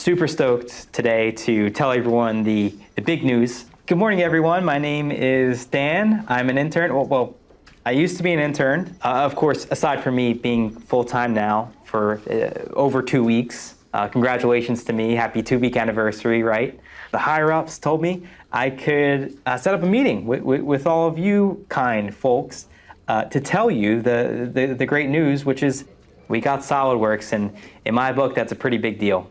super stoked today to tell everyone the big news. Good morning, everyone. My name is Dan. I'm an intern. Well, I used to be an intern. Of course, aside from me being full-time now for over 2 weeks. Congratulations to me. Happy 2-week anniversary, right? The higher-ups told me I could set up a meeting with all of you kind folks to tell you the great news, which is we got SOLIDWORKS, and in my book, that's a pretty big deal.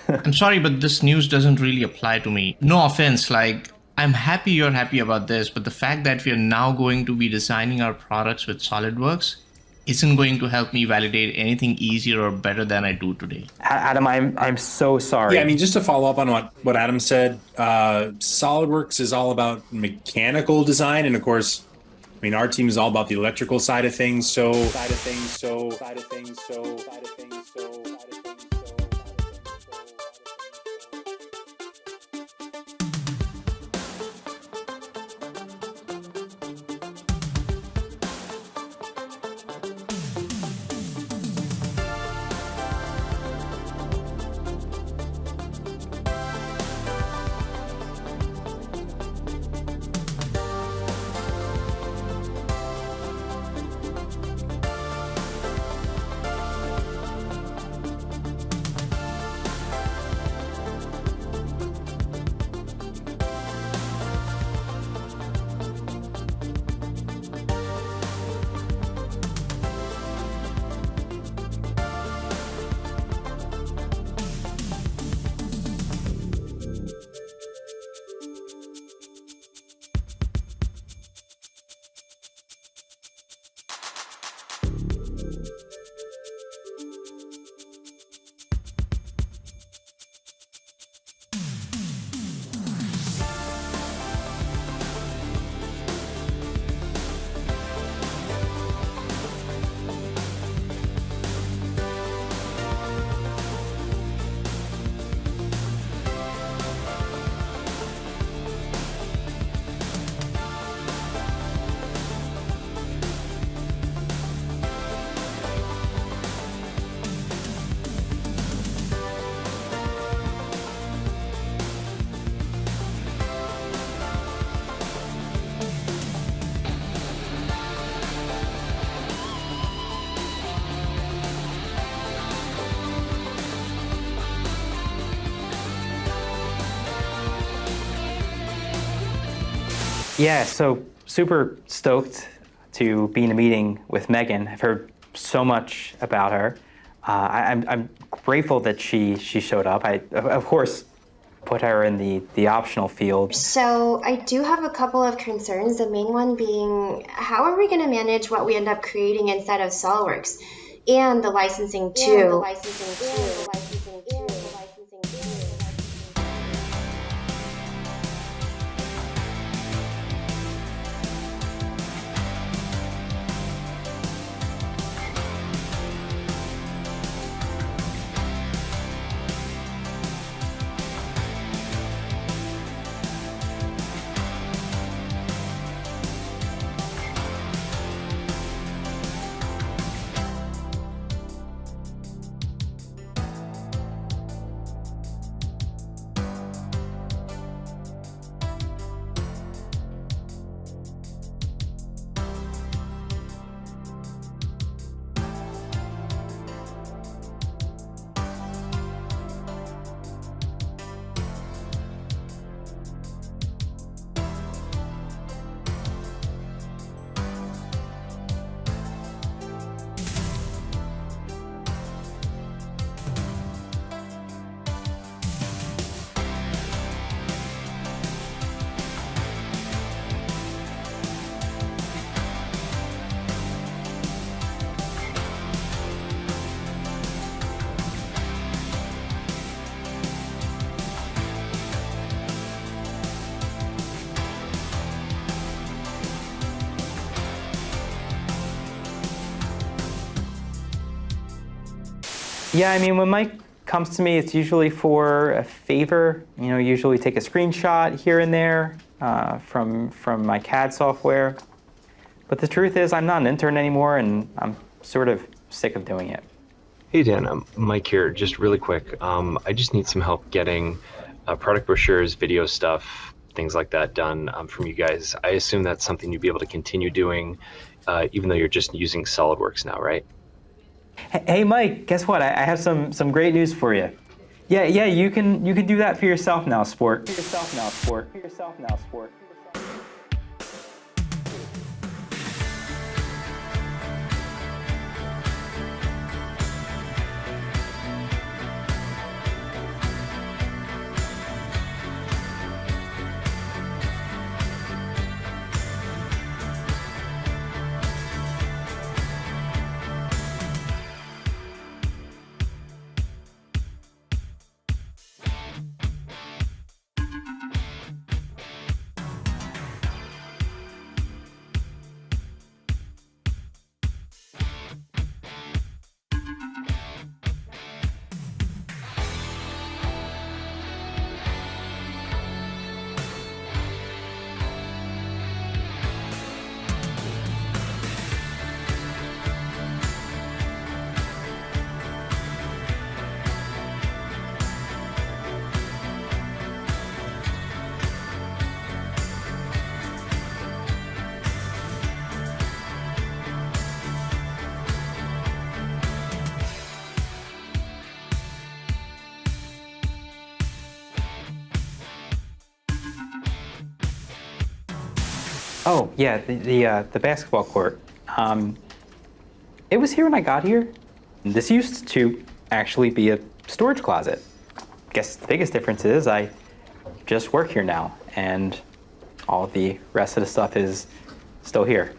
I'm sorry, but this news doesn't really apply to me. No offense, I'm happy you're happy about this, but the fact that we are now going to be designing our products with SOLIDWORKS isn't going to help me validate anything easier or better than I do today. Adam, I'm so sorry. Yeah, I mean, just to follow up on what Adam said, SOLIDWORKS is all about mechanical design, and of course, I mean, our team is all about the electrical side of things. Yeah, so super stoked to be in a meeting with Megan. I've heard so much about her. I'm grateful that she showed up. I, of course, put her in the optional field. So I do have a couple of concerns, the main one being, how are we going to manage what we end up creating inside of SOLIDWORKS and the licensing too? Yeah, I mean, when Mike comes to me, it's usually for a favor. You know, usually take a screenshot here and there from my CAD software. But the truth is, I'm not an intern anymore, and I'm sort of sick of doing it. Hey Dan, Mike here. Just really quick, I just need some help getting product brochures, video stuff, things like that done from you guys. I assume that's something you'd be able to continue doing, even though you're just using SolidWorks now, right? Hey Mike, guess what? I have some great news for you. Yeah, you can do that for yourself now, sport. For yourself now, sport. For yourself now, sport. Oh yeah, the basketball court. It was here when I got here. This used to actually be a storage closet. Guess the biggest difference is I just work here now, and all the rest of the stuff is still here.